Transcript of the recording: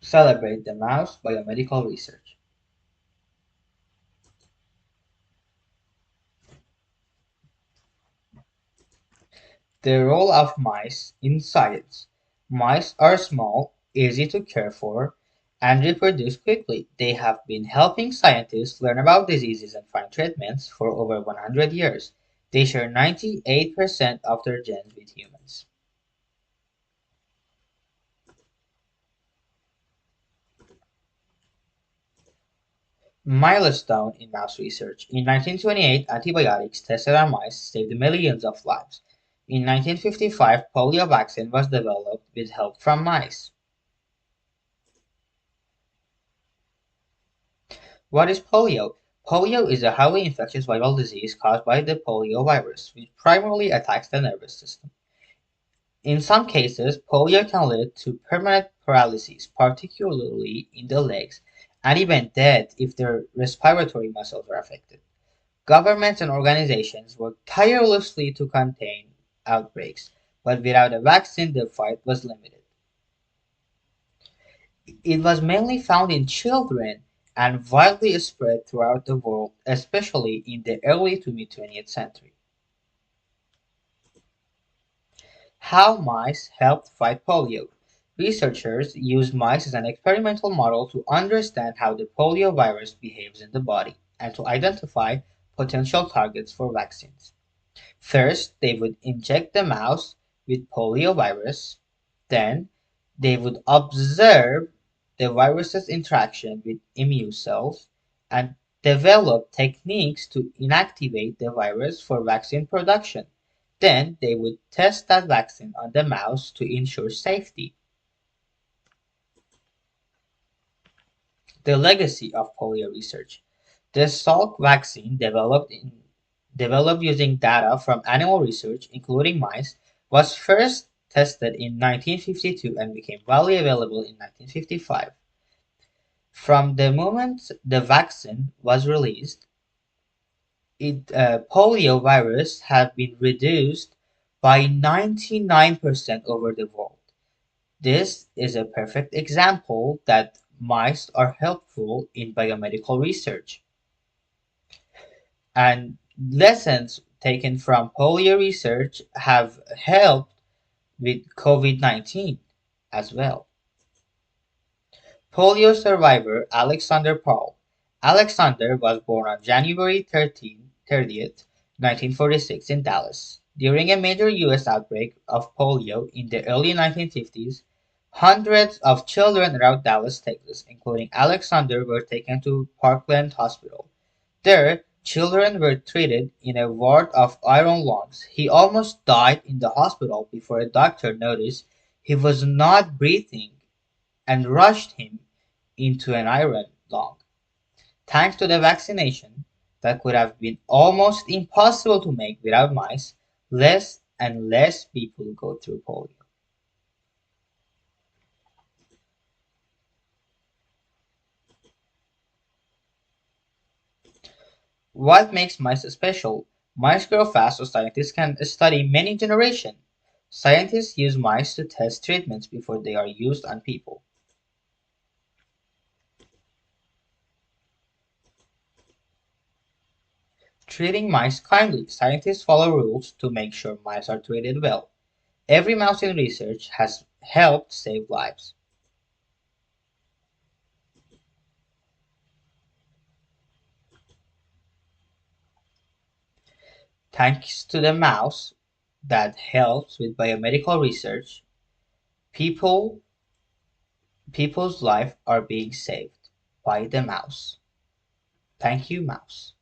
Celebrate the mouse biomedical research. The role of mice in science. Mice are small, easy to care for, and reproduce quickly. They have been helping scientists learn about diseases and find treatments for over 100 years. They share 98% of their genes with humans. Milestone in mouse research. In 1928, antibiotics tested on mice saved millions of lives. In 1955, polio vaccine was developed with help from mice. What is polio? Polio is a highly infectious viral disease caused by the polio virus, which primarily attacks the nervous system. In some cases, polio can lead to permanent paralysis, particularly in the legs, and even death if their respiratory muscles are affected. Governments and organizations work tirelessly to contain outbreaks, but without a vaccine, the fight was limited. It was mainly found in children and widely spread throughout the world, especially in the early to mid 20th century. How mice helped fight polio. Researchers used mice as an experimental model to understand how the polio virus behaves in the body and to identify potential targets for vaccines. First, they would inject the mouse with poliovirus. Then, they would observe the virus's interaction with immune cells and develop techniques to inactivate the virus for vaccine production. Then, they would test that vaccine on the mouse to ensure safety. The legacy of polio research. The Salk vaccine, developed using data from animal research, including mice, was first tested in 1952 and became widely available in 1955. From the moment the vaccine was released, polio virus had been reduced by 99% over the world. This is a perfect example that mice are helpful in biomedical research. And lessons taken from polio research have helped with COVID-19 as well. Polio survivor Alexander Paul. Alexander was born on January 30th, 1946 in Dallas. During a major U.S. outbreak of polio in the early 1950s, hundreds of children around Dallas, Texas, including Alexander, were taken to Parkland Hospital. There, children were treated in a ward of iron lungs. He almost died in the hospital before a doctor noticed he was not breathing and rushed him into an iron lung. Thanks to the vaccination that could have been almost impossible to make without mice, less and less people go through polio. What makes mice special? Mice grow fast so scientists can study many generations. Scientists use mice to test treatments before they are used on people. Treating mice kindly. Scientists follow rules to make sure mice are treated well. Every mouse in research has helped save lives. Thanks to the mouse that helps with biomedical research, people people's lives are being saved by the mouse. Thank you, mouse.